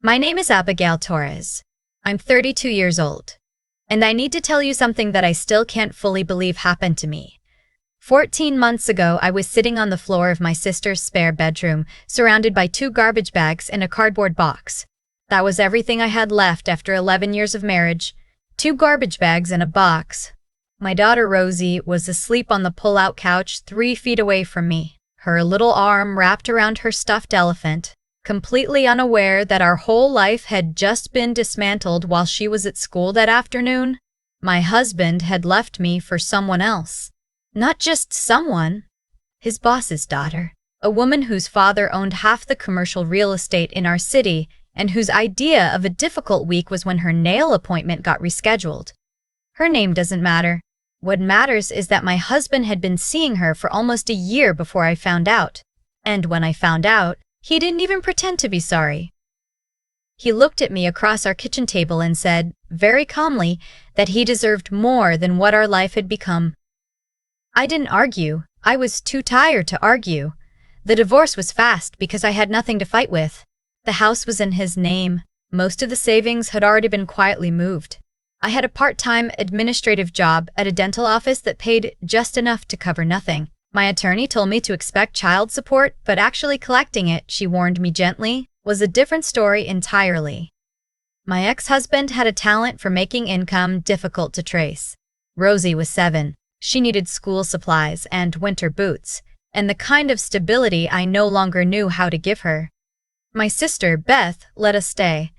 My name is Abigail Torres. I'm 32 years old. And I need to tell you something that I still can't fully believe happened to me. 14 months ago, I was sitting on the floor of my sister's spare bedroom, surrounded by 2 garbage bags and a cardboard box. That was everything I had left after 11 years of marriage. 2 garbage bags and a box. My daughter Rosie was asleep on the pull-out couch 3 feet away from me, her little arm wrapped around her stuffed elephant, completely unaware that our whole life had just been dismantled while she was at school that afternoon. My husband had left me for someone else. Not just someone, his boss's daughter, a woman whose father owned half the commercial real estate in our city and whose idea of a difficult week was when her nail appointment got rescheduled. Her name doesn't matter. What matters is that my husband had been seeing her for almost a year before I found out. And when I found out, he didn't even pretend to be sorry. He looked at me across our kitchen table and said, very calmly, that he deserved more than what our life had become. I didn't argue. I was too tired to argue. The divorce was fast because I had nothing to fight with. The house was in his name. Most of the savings had already been quietly moved. I had a part-time administrative job at a dental office that paid just enough to cover nothing. My attorney told me to expect child support, but actually collecting it, she warned me gently, was a different story entirely. My ex-husband had a talent for making income difficult to trace. Rosie was 7. She needed school supplies and winter boots, and the kind of stability I no longer knew how to give her. My sister, Beth, let us stay.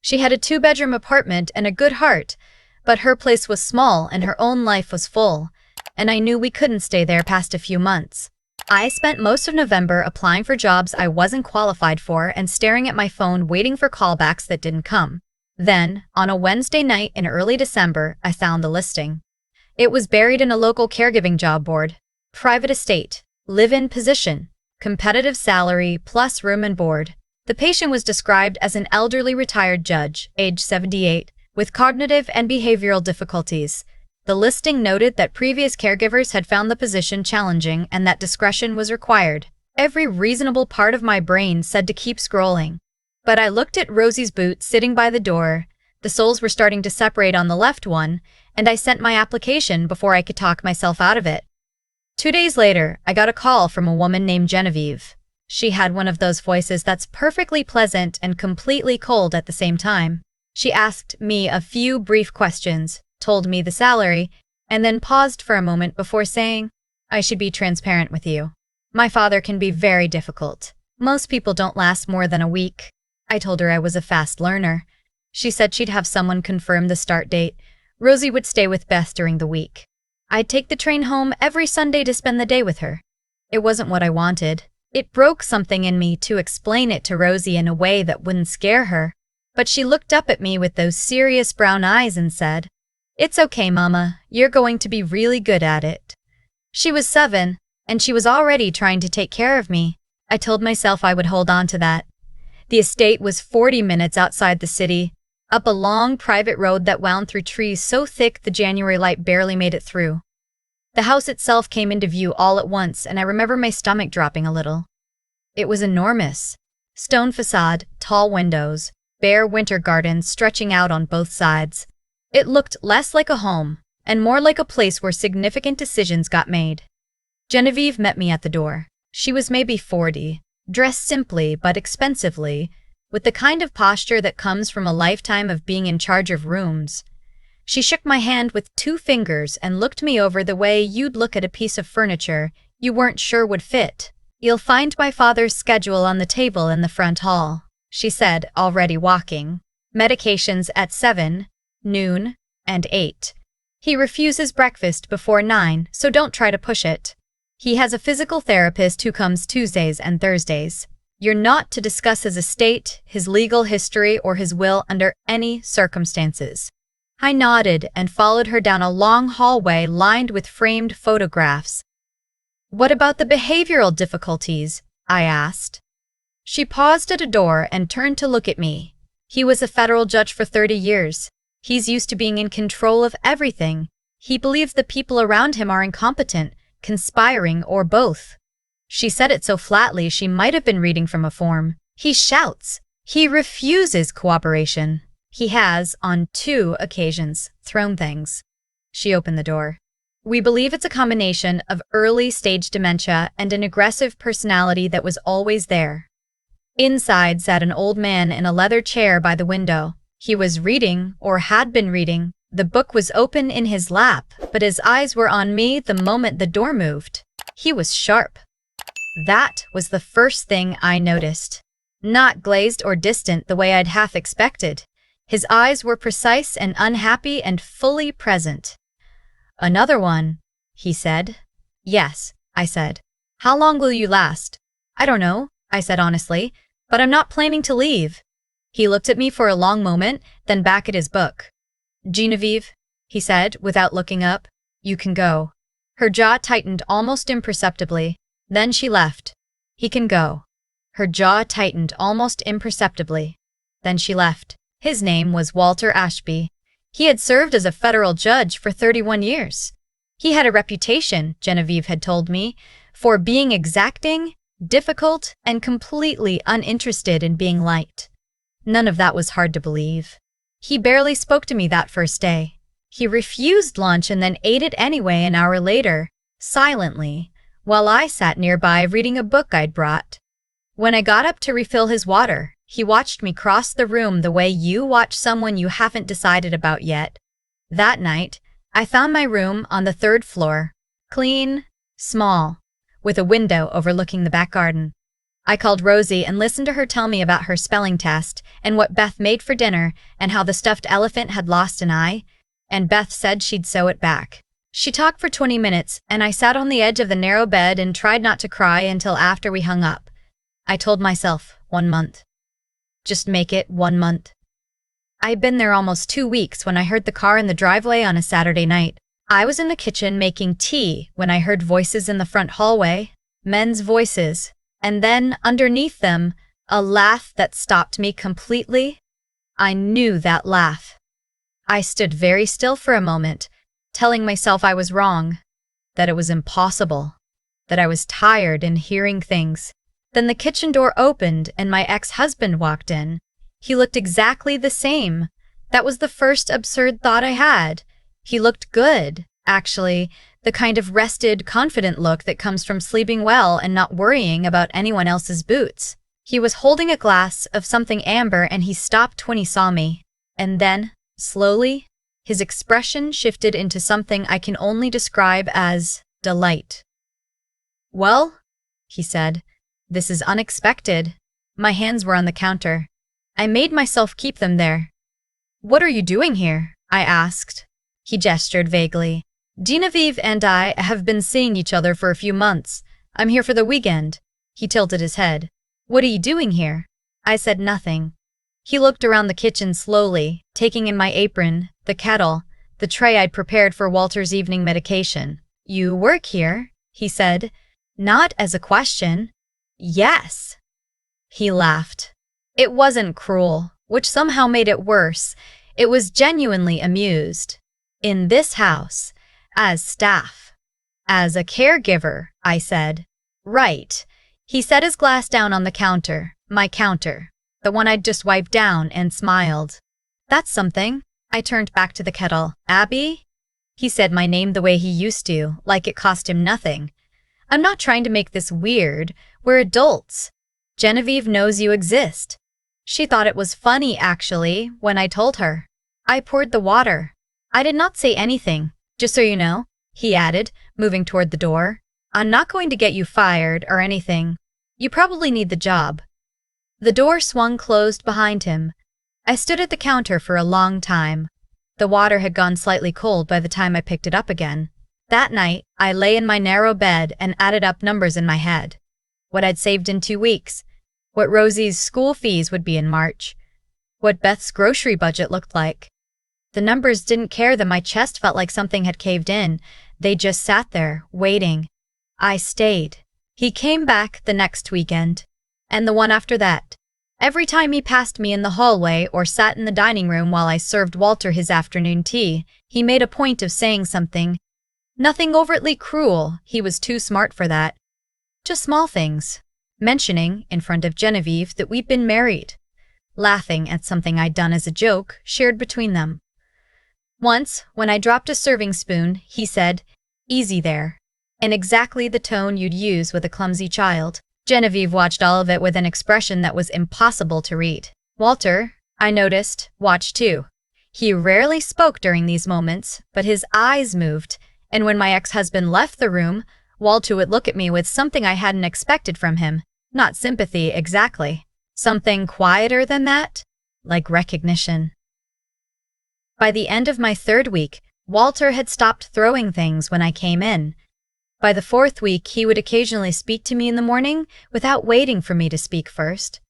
She had a 2-bedroom apartment and a good heart, but her place was small and her own life was full, and I knew we couldn't stay there past a few months. I spent most of November applying for jobs I wasn't qualified for and staring at my phone waiting for callbacks that didn't come. Then, on a Wednesday night in early December, I found the listing. It was buried in a local caregiving job board. Private estate, live-in position, competitive salary plus room and board. The patient was described as an elderly retired judge, age 78, with cognitive and behavioral difficulties. The listing noted that previous caregivers had found the position challenging and that discretion was required. Every reasonable part of my brain said to keep scrolling. But I looked at Rosie's boot sitting by the door. The soles were starting to separate on the left one, and I sent my application before I could talk myself out of it. 2 days later, I got a call from a woman named Genevieve. She had one of those voices that's perfectly pleasant and completely cold at the same time. She asked me a few brief questions, told me the salary, and then paused for a moment before saying, I should be transparent with you. My father can be very difficult. Most people don't last more than a week. I told her I was a fast learner. She said she'd have someone confirm the start date. Rosie would stay with Beth during the week. I'd take the train home every Sunday to spend the day with her. It wasn't what I wanted. It broke something in me to explain it to Rosie in a way that wouldn't scare her. But she looked up at me with those serious brown eyes and said, It's okay, Mama. You're going to be really good at it. She was 7, and she was already trying to take care of me. I told myself I would hold on to that. The estate was 40 minutes outside the city, up a long private road that wound through trees so thick the January light barely made it through. The house itself came into view all at once, and I remember my stomach dropping a little. It was enormous. Stone facade, tall windows, bare winter gardens stretching out on both sides. It looked less like a home, and more like a place where significant decisions got made. Genevieve met me at the door. She was maybe 40, dressed simply but expensively, with the kind of posture that comes from a lifetime of being in charge of rooms. She shook my hand with 2 fingers and looked me over the way you'd look at a piece of furniture you weren't sure would fit. You'll find my father's schedule on the table in the front hall, she said, already walking. Medications at 7, noon, and 8. He refuses breakfast before 9, so don't try to push it. He has a physical therapist who comes Tuesdays and Thursdays. You're not to discuss his estate, his legal history, or his will under any circumstances. I nodded and followed her down a long hallway lined with framed photographs. What about the behavioral difficulties? I asked. She paused at a door and turned to look at me. He was a federal judge for 30 years. He's used to being in control of everything. He believes the people around him are incompetent, conspiring, or both. She said it so flatly she might have been reading from a form. He shouts. He refuses cooperation. He has, on 2 occasions, thrown things. She opened the door. We believe it's a combination of early-stage dementia and an aggressive personality that was always there. Inside sat an old man in a leather chair by the window. He was reading, or had been reading. The book was open in his lap, but his eyes were on me the moment the door moved. He was sharp. That was the first thing I noticed. Not glazed or distant the way I'd half expected. His eyes were precise and unhappy and fully present. "Another one," he said. "Yes," I said. "How long will you last?" "I don't know," I said honestly, "but I'm not planning to leave." He looked at me for a long moment, then back at his book. "Genevieve," he said, without looking up, "you can go." Her jaw tightened almost imperceptibly. Then she left. "He can go." Her jaw tightened almost imperceptibly. Then she left. His name was Walter Ashby. He had served as a federal judge for 31 years. He had a reputation, Genevieve had told me, for being exacting, difficult, and completely uninterested in being liked. None of that was hard to believe. He barely spoke to me that first day. He refused lunch and then ate it anyway an hour later, silently, while I sat nearby reading a book I'd brought. When I got up to refill his water, he watched me cross the room the way you watch someone you haven't decided about yet. That night, I found my room on the 3rd floor, clean, small, with a window overlooking the back garden. I called Rosie and listened to her tell me about her spelling test and what Beth made for dinner and how the stuffed elephant had lost an eye, and Beth said she'd sew it back. She talked for 20 minutes, and I sat on the edge of the narrow bed and tried not to cry until after we hung up. I told myself, 1 month. Just make it 1 month. I'd been there almost 2 weeks when I heard the car in the driveway on a Saturday night. I was in the kitchen making tea when I heard voices in the front hallway, men's voices, and then, underneath them, a laugh that stopped me completely. I knew that laugh. I stood very still for a moment, telling myself I was wrong, that it was impossible, that I was tired and hearing things. Then the kitchen door opened and my ex-husband walked in. He looked exactly the same. That was the first absurd thought I had. He looked good, actually, the kind of rested, confident look that comes from sleeping well and not worrying about anyone else's boots. He was holding a glass of something amber and he stopped when he saw me. And then, slowly, his expression shifted into something I can only describe as delight. "Well," he said, "this is unexpected." My hands were on the counter. I made myself keep them there. "What are you doing here?" I asked. He gestured vaguely. "Genevieve and I have been seeing each other for a few months. I'm here for the weekend." He tilted his head. "What are you doing here?" I said nothing. He looked around the kitchen slowly, taking in my apron, the kettle, the tray I'd prepared for Walter's evening medication. "You work here?" he said, not as a question. "Yes." He laughed. It wasn't cruel, which somehow made it worse. It was genuinely amused. "In this house, as staff." "As a caregiver," I said. "Right." He set his glass down on the counter, my counter, the one I'd just wiped down, and smiled. "That's something." I turned back to the kettle. "Abby?" He said my name the way he used to, like it cost him nothing. "I'm not trying to make this weird. We're adults. Genevieve knows you exist." She thought it was funny, actually, when I told her. I poured the water. "I did not say anything, just so you know," he added, moving toward the door. "I'm not going to get you fired or anything. You probably need the job." The door swung closed behind him. I stood at the counter for a long time. The water had gone slightly cold by the time I picked it up again. That night, I lay in my narrow bed and added up numbers in my head. What I'd saved in 2 weeks. What Rosie's school fees would be in March. What Beth's grocery budget looked like. The numbers didn't care that my chest felt like something had caved in. They just sat there, waiting. I stayed. He came back the next weekend, and the one after that. Every time he passed me in the hallway or sat in the dining room while I served Walter his afternoon tea, he made a point of saying something. Nothing overtly cruel, he was too smart for that. Just small things. Mentioning, in front of Genevieve, that we'd been married. laughing at something I'd done as a joke shared between them. Once, when I dropped a serving spoon, he said, "Easy there," in exactly the tone you'd use with a clumsy child. Genevieve watched all of it with an expression that was impossible to read. Walter, I noticed, watched too. He rarely spoke during these moments, but his eyes moved, and when my ex-husband left the room, Walter would look at me with something I hadn't expected from him. Not sympathy, exactly. Something quieter than that, like recognition. By the end of my third week, Walter had stopped throwing things when I came in. By the fourth week, he would occasionally speak to me in the morning without waiting for me to speak first.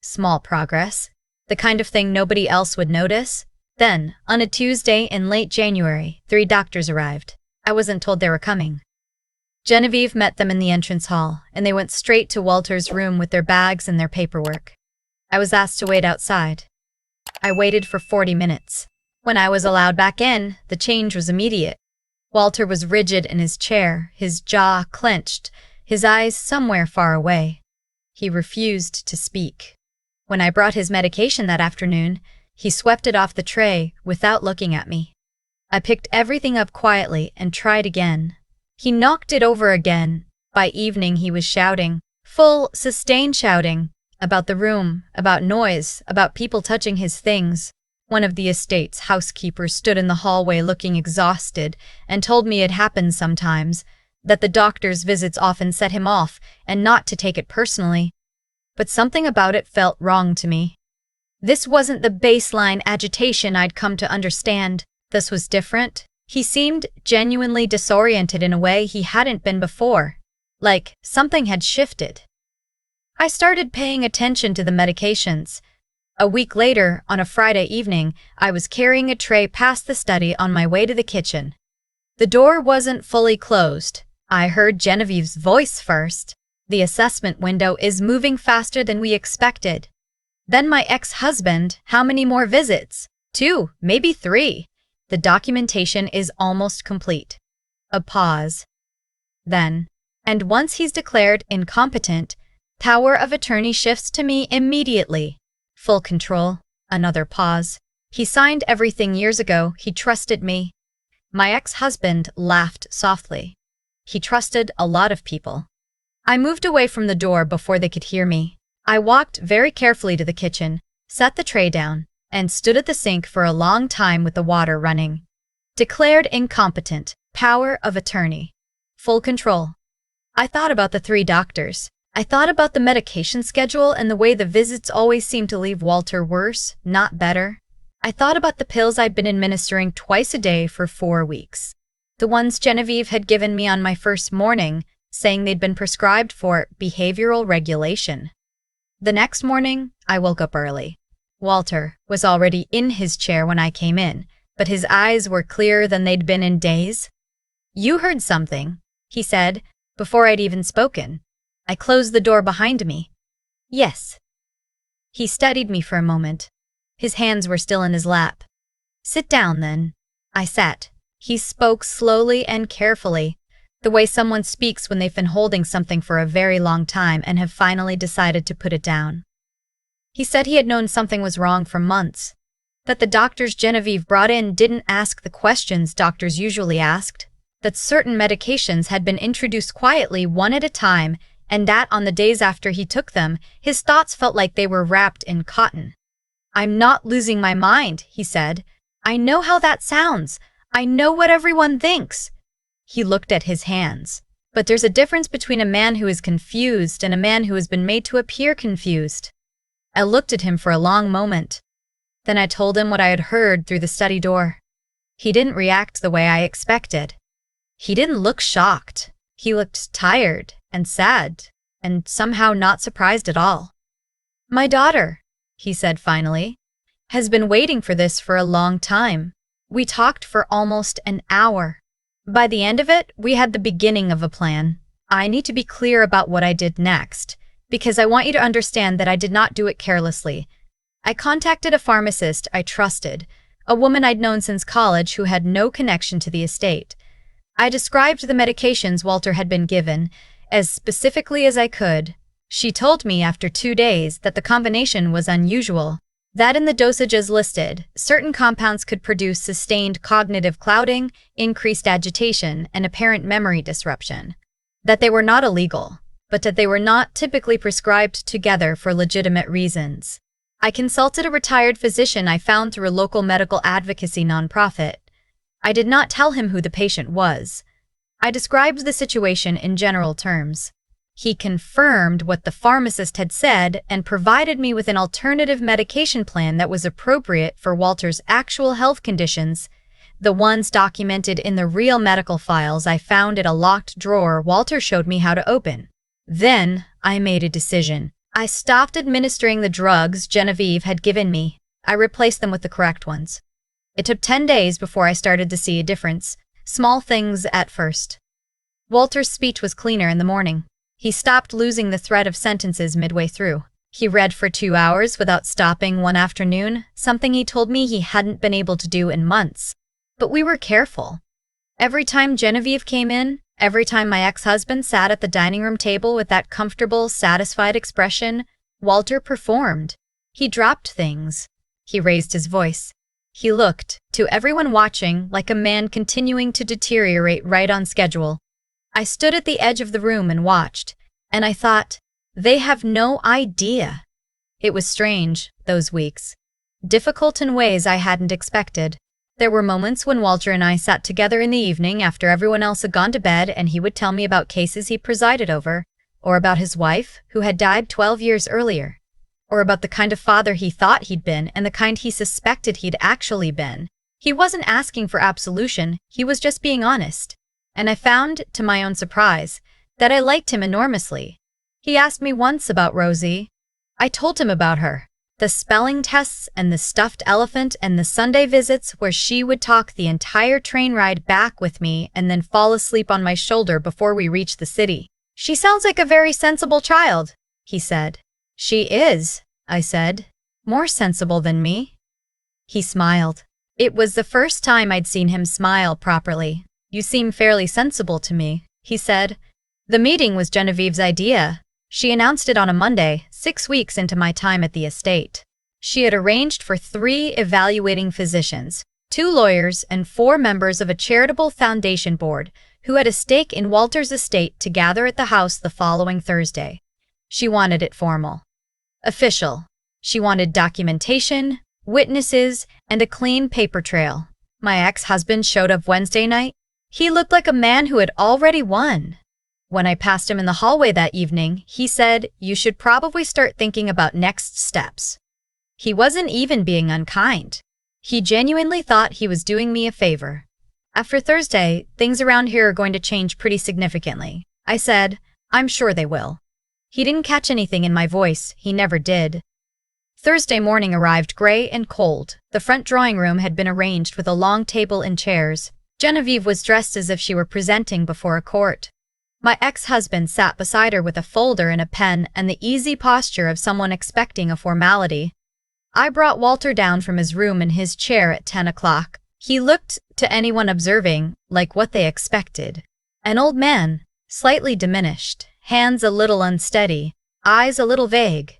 Small progress, the kind of thing nobody else would notice. Then, on a Tuesday in late January, 3 doctors arrived. I wasn't told they were coming. Genevieve met them in the entrance hall, and they went straight to Walter's room with their bags and their paperwork. I was asked to wait outside. I waited for 40 minutes. When I was allowed back in, the change was immediate. Walter was rigid in his chair, his jaw clenched, his eyes somewhere far away. He refused to speak. When I brought his medication that afternoon, he swept it off the tray without looking at me. I picked everything up quietly and tried again. He knocked it over again. By evening, he was shouting, full, sustained shouting, about the room, about noise, about people touching his things. One of the estate's housekeepers stood in the hallway looking exhausted and told me it happened sometimes, that the doctor's visits often set him off and not to take it personally. But something about it felt wrong to me. This wasn't the baseline agitation I'd come to understand. This was different. He seemed genuinely disoriented in a way he hadn't been before, like something had shifted. I started paying attention to the medications. A week later, on a Friday evening, I was carrying a tray past the study on my way to the kitchen. The door wasn't fully closed. I heard Genevieve's voice first. The assessment window is moving faster than we expected. Then my ex-husband, how many more visits? 2, maybe 3. The documentation is almost complete. A pause. Then, and once he's declared incompetent, power of attorney shifts to me immediately. Full control. Another pause. He signed everything years ago. He trusted me. My ex-husband laughed softly. He trusted a lot of people. I moved away from the door before they could hear me. I walked very carefully to the kitchen, set the tray down, and stood at the sink for a long time with the water running. Declared incompetent. Power of attorney. Full control. I thought about the 3 doctors. I thought about the medication schedule and the way the visits always seemed to leave Walter worse, not better. I thought about the pills I'd been administering twice a day for 4 weeks. The ones Genevieve had given me on my first morning, saying they'd been prescribed for behavioral regulation. The next morning, I woke up early. Walter was already in his chair when I came in, but his eyes were clearer than they'd been in days. "You heard something," he said, before I'd even spoken. I closed the door behind me. "Yes." He studied me for a moment. His hands were still in his lap. "Sit down, then." I sat. He spoke slowly and carefully, the way someone speaks when they've been holding something for a very long time and have finally decided to put it down. He said he had known something was wrong for months, that the doctors Genevieve brought in didn't ask the questions doctors usually asked, that certain medications had been introduced quietly one at a time, and that on the days after he took them, his thoughts felt like they were wrapped in cotton. "I'm not losing my mind," he said. "I know how that sounds. I know what everyone thinks." He looked at his hands. But there's a difference between a man who is confused and a man who has been made to appear confused. I looked at him for a long moment. Then I told him what I had heard through the study door. He didn't react the way I expected. He didn't look shocked. He looked tired and sad and somehow not surprised at all. "My daughter," he said finally, "has been waiting for this for a long time. We talked for almost an hour. By the end of it, we had the beginning of a plan. I need to be clear about what I did next, because I want you to understand that I did not do it carelessly. I contacted a pharmacist I trusted, a woman I'd known since college who had no connection to the estate. I described the medications Walter had been given as specifically as I could. She told me after 2 days that the combination was unusual, That in the dosages listed, certain compounds could produce sustained cognitive clouding, increased agitation, and apparent memory disruption. That they were not illegal, but that they were not typically prescribed together for legitimate reasons. I consulted a retired physician I found through a local medical advocacy nonprofit. I did not tell him who the patient was. I described the situation in general terms. He confirmed what the pharmacist had said and provided me with an alternative medication plan that was appropriate for Walter's actual health conditions, the ones documented in the real medical files I found at a locked drawer Walter showed me how to open. Then I made a decision. I stopped administering the drugs Genevieve had given me. I replaced them with the correct ones. It took 10 days before I started to see a difference, small things at first. Walter's speech was cleaner in the morning. He stopped losing the thread of sentences midway through. He read for 2 hours without stopping one afternoon, something he told me he hadn't been able to do in months. But we were careful. Every time Genevieve came in, every time my ex-husband sat at the dining room table with that comfortable, satisfied expression, Walter performed. He dropped things. He raised his voice. He looked, to everyone watching, like a man continuing to deteriorate right on schedule. I stood at the edge of the room and watched, and I thought, they have no idea. It was strange, those weeks. Difficult in ways I hadn't expected. There were moments when Walter and I sat together in the evening after everyone else had gone to bed, and he would tell me about cases he presided over, or about his wife, who had died 12 years earlier, or about the kind of father he thought he'd been and the kind he suspected he'd actually been. He wasn't asking for absolution, he was just being honest. And I found, to my own surprise, that I liked him enormously. He asked me once about Rosie. I told him about her. The spelling tests and the stuffed elephant and the Sunday visits where she would talk the entire train ride back with me and then fall asleep on my shoulder before we reached the city. She sounds like a very sensible child, he said. She is, I said. More sensible than me. He smiled. It was the first time I'd seen him smile properly. You seem fairly sensible to me, he said. The meeting was Genevieve's idea. She announced it on a Monday, 6 weeks into my time at the estate. She had arranged for 3 evaluating physicians, 2 lawyers, and 4 members of a charitable foundation board who had a stake in Walter's estate to gather at the house the following Thursday. She wanted it formal. Official. She wanted documentation, witnesses, and a clean paper trail. My ex-husband showed up Wednesday night. He looked like a man who had already won. When I passed him in the hallway that evening, he said, "You should probably start thinking about next steps." He wasn't even being unkind. He genuinely thought he was doing me a favor. After Thursday, things around here are going to change pretty significantly. I said, "I'm sure they will." He didn't catch anything in my voice. He never did. Thursday morning arrived gray and cold. The front drawing room had been arranged with a long table and chairs. Genevieve was dressed as if she were presenting before a court. My ex-husband sat beside her with a folder and a pen and the easy posture of someone expecting a formality. I brought Walter down from his room in his chair at 10 o'clock. He looked, to anyone observing, like what they expected. An old man, slightly diminished, hands a little unsteady, eyes a little vague.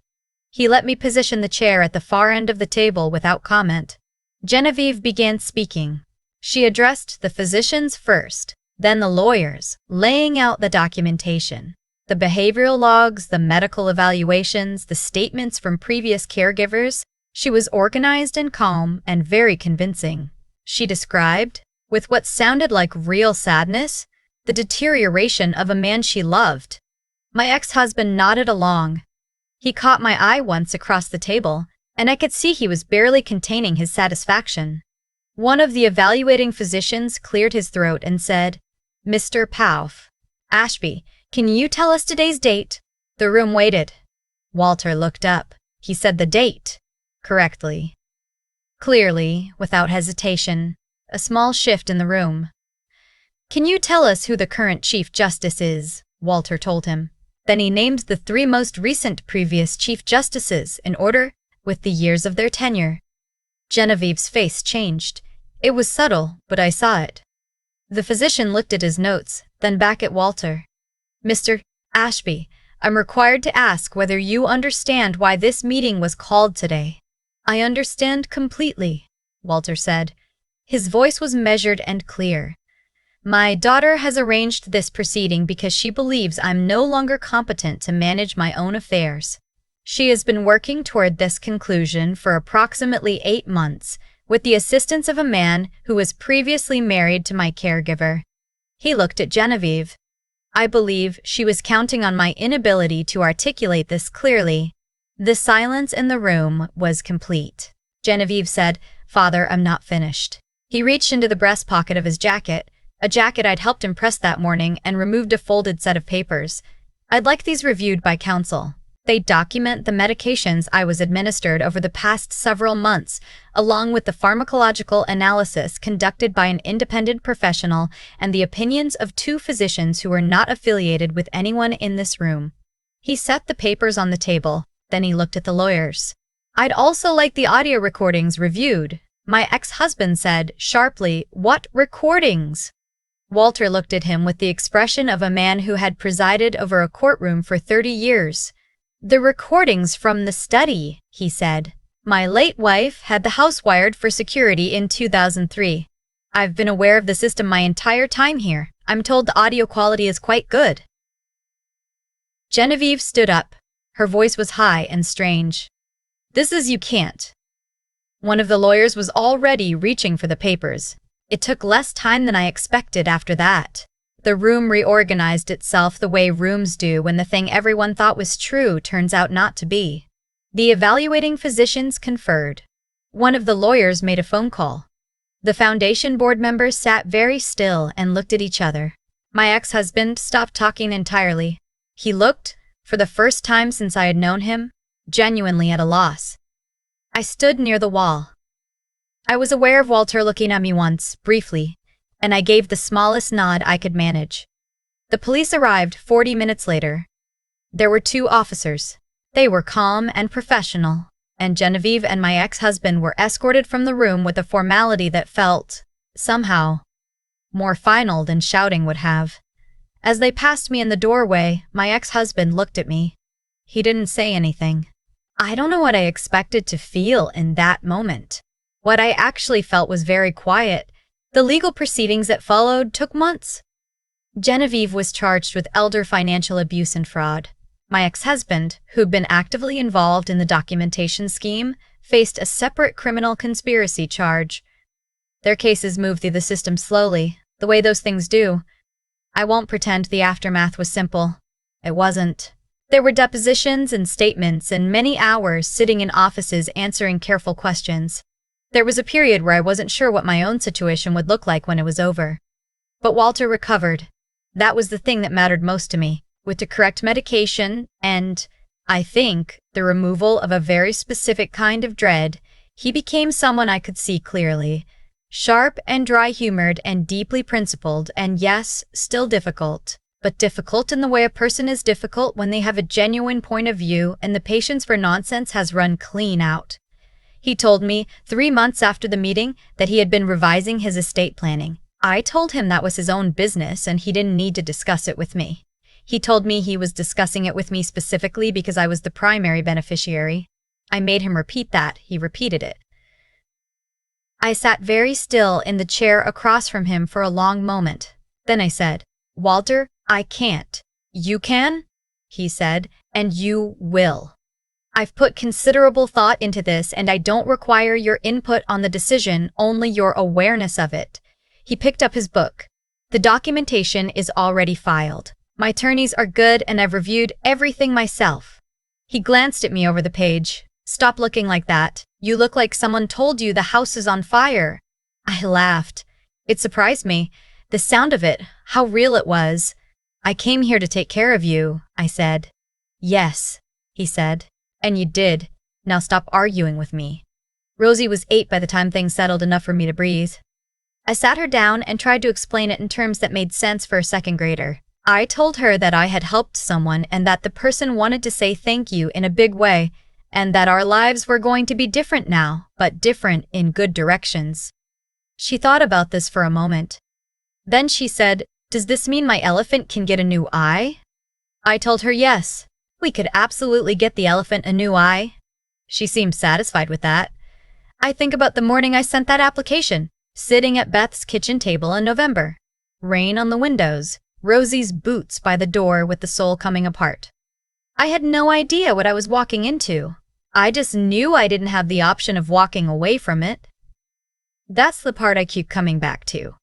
He let me position the chair at the far end of the table without comment. Genevieve began speaking. She addressed the physicians first, then the lawyers, laying out the documentation, the behavioral logs, the medical evaluations, the statements from previous caregivers. She was organized and calm and very convincing. She described, with what sounded like real sadness, the deterioration of a man she loved. My ex-husband nodded along. He caught my eye once across the table, and I could see he was barely containing his satisfaction. One of the evaluating physicians cleared his throat and said, "Mr. Ashby, can you tell us today's date?" The room waited. Walter looked up. He said the date, correctly. Clearly, without hesitation, a small shift in the room. "Can you tell us who the current Chief Justice is?" Walter told him. Then he named the 3 most recent previous Chief Justices in order, with the years of their tenure. Genevieve's face changed. It was subtle, but I saw it. The physician looked at his notes, then back at Walter. "Mr. Ashby, I'm required to ask whether you understand why this meeting was called today." I understand completely, Walter said. His voice was measured and clear. My daughter has arranged this proceeding because she believes I'm no longer competent to manage my own affairs. She has been working toward this conclusion for approximately 8 months, with the assistance of a man who was previously married to my caregiver. He looked at Genevieve. I believe she was counting on my inability to articulate this clearly. The silence in the room was complete. Genevieve said, "Father, I'm not finished." He reached into the breast pocket of his jacket, a jacket I'd helped him press that morning, and removed a folded set of papers. I'd like these reviewed by counsel. They document the medications I was administered over the past several months, along with the pharmacological analysis conducted by an independent professional and the opinions of 2 physicians who were not affiliated with anyone in this room. He set the papers on the table, then he looked at the lawyers. I'd also like the audio recordings reviewed, my ex-husband said sharply. What recordings? Walter looked at him with the expression of a man who had presided over a courtroom for 30 years. The recordings from the study, he said. My late wife had the house wired for security in 2003. I've been aware of the system my entire time here. I'm told the audio quality is quite good. Genevieve stood up. Her voice was high and strange. This is you can't. One of the lawyers was already reaching for the papers. It took less time than I expected after that. The room reorganized itself the way rooms do when the thing everyone thought was true turns out not to be. The evaluating physicians conferred. One of the lawyers made a phone call. The foundation board members sat very still and looked at each other. My ex-husband stopped talking entirely. He looked, for the first time since I had known him, genuinely at a loss. I stood near the wall. I was aware of Walter looking at me once, briefly, and I gave the smallest nod I could manage. The police arrived 40 minutes later. There were 2 officers. They were calm and professional, and Genevieve and my ex-husband were escorted from the room with a formality that felt, somehow, more final than shouting would have. As they passed me in the doorway, my ex-husband looked at me. He didn't say anything. I don't know what I expected to feel in that moment. What I actually felt was very quiet. The legal proceedings that followed took months. Genevieve was charged with elder financial abuse and fraud. My ex-husband, who'd been actively involved in the documentation scheme, faced a separate criminal conspiracy charge. Their cases moved through the system slowly, the way those things do. I won't pretend the aftermath was simple. It wasn't. There were depositions and statements and many hours sitting in offices answering careful questions. There was a period where I wasn't sure what my own situation would look like when it was over. But Walter recovered. That was the thing that mattered most to me. With the correct medication and, I think, the removal of a very specific kind of dread, he became someone I could see clearly. Sharp and dry-humored and deeply principled and, yes, still difficult. But difficult in the way a person is difficult when they have a genuine point of view and the patience for nonsense has run clean out. He told me 3 months after the meeting that he had been revising his estate planning. I told him that was his own business and he didn't need to discuss it with me. He told me he was discussing it with me specifically because I was the primary beneficiary. I made him repeat that. He repeated it. I sat very still in the chair across from him for a long moment. Then I said, "Walter, I can't." "You can," he said, "and you will. I've put considerable thought into this and I don't require your input on the decision, only your awareness of it." He picked up his book. "The documentation is already filed. My attorneys are good and I've reviewed everything myself." He glanced at me over the page. "Stop looking like that. You look like someone told you the house is on fire." I laughed. It surprised me. The sound of it, how real it was. "I came here to take care of you," I said. "Yes," he said. "And you did. Now stop arguing with me." Rosie was 8 by the time things settled enough for me to breathe. I sat her down and tried to explain it in terms that made sense for a second grader. I told her that I had helped someone and that the person wanted to say thank you in a big way, and that our lives were going to be different now, but different in good directions. She thought about this for a moment. Then she said, "Does this mean my elephant can get a new eye?" I told her yes. We could absolutely get the elephant a new eye. She seemed satisfied with that. I think about the morning I sent that application, sitting at Beth's kitchen table in November. Rain on the windows, Rosie's boots by the door with the sole coming apart. I had no idea what I was walking into. I just knew I didn't have the option of walking away from it. That's the part I keep coming back to.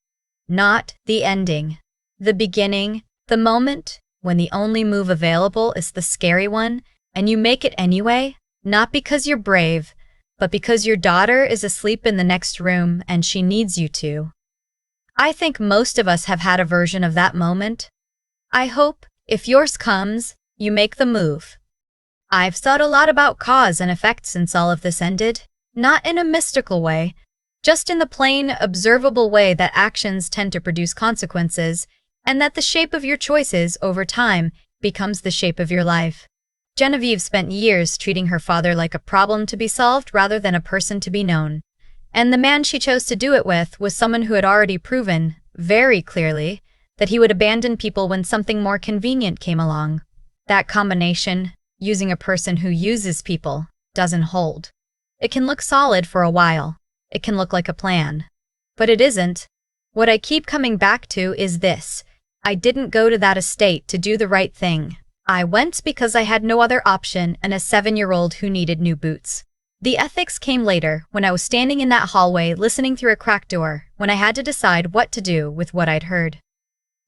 Not the ending. The beginning, the moment when the only move available is the scary one, and you make it anyway, not because you're brave, but because your daughter is asleep in the next room and she needs you to. I think most of us have had a version of that moment. I hope, if yours comes, you make the move. I've thought a lot about cause and effect since all of this ended, not in a mystical way, just in the plain, observable way that actions tend to produce consequences, and that the shape of your choices over time becomes the shape of your life. Genevieve spent years treating her father like a problem to be solved rather than a person to be known. And the man she chose to do it with was someone who had already proven, very clearly, that he would abandon people when something more convenient came along. That combination, using a person who uses people, doesn't hold. It can look solid for a while. It can look like a plan. But it isn't. What I keep coming back to is this. I didn't go to that estate to do the right thing. I went because I had no other option and a 7-year-old who needed new boots. The ethics came later, when I was standing in that hallway listening through a cracked door, when I had to decide what to do with what I'd heard.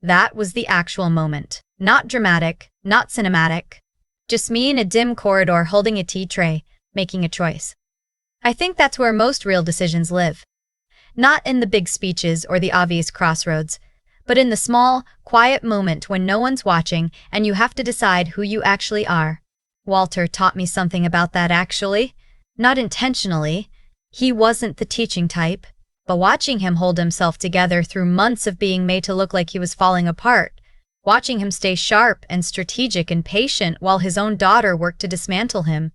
That was the actual moment. Not dramatic, not cinematic. Just me in a dim corridor holding a tea tray, making a choice. I think that's where most real decisions live. Not in the big speeches or the obvious crossroads, but in the small, quiet moment when no one's watching and you have to decide who you actually are. Walter taught me something about that actually. Not intentionally. He wasn't the teaching type, but watching him hold himself together through months of being made to look like he was falling apart, watching him stay sharp and strategic and patient while his own daughter worked to dismantle him.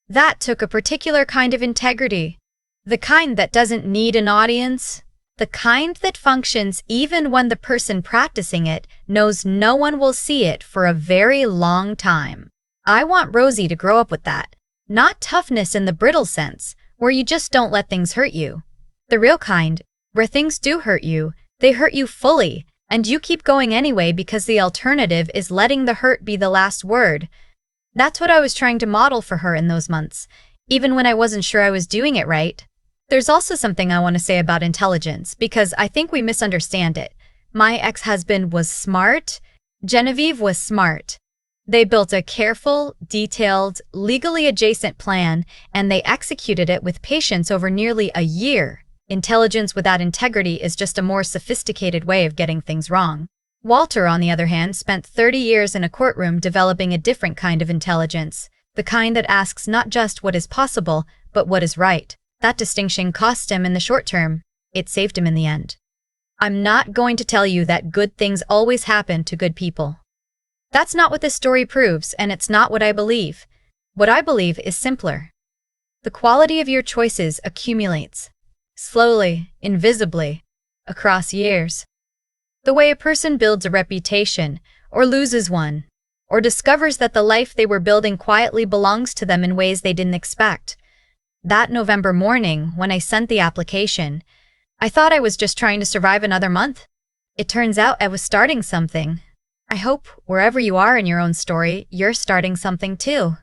That took a particular kind of integrity. The kind that doesn't need an audience. The kind that functions even when the person practicing it knows no one will see it for a very long time. I want Rosie to grow up with that. Not toughness in the brittle sense, where you just don't let things hurt you. The real kind, where things do hurt you, they hurt you fully, and you keep going anyway because the alternative is letting the hurt be the last word. That's what I was trying to model for her in those months, even when I wasn't sure I was doing it right. There's also something I want to say about intelligence, because I think we misunderstand it. My ex-husband was smart. Genevieve was smart. They built a careful, detailed, legally adjacent plan, and they executed it with patience over nearly a year. Intelligence without integrity is just a more sophisticated way of getting things wrong. Walter, on the other hand, spent 30 years in a courtroom developing a different kind of intelligence, the kind that asks not just what is possible, but what is right. That distinction cost him in the short term. It saved him in the end. I'm not going to tell you that good things always happen to good people. That's not what this story proves, and it's not what I believe. What I believe is simpler. The quality of your choices accumulates, slowly, invisibly, across years. The way a person builds a reputation, or loses one, or discovers that the life they were building quietly belongs to them in ways they didn't expect. That November morning, when I sent the application, I thought I was just trying to survive another month. It turns out I was starting something. I hope, wherever you are in your own story, you're starting something too.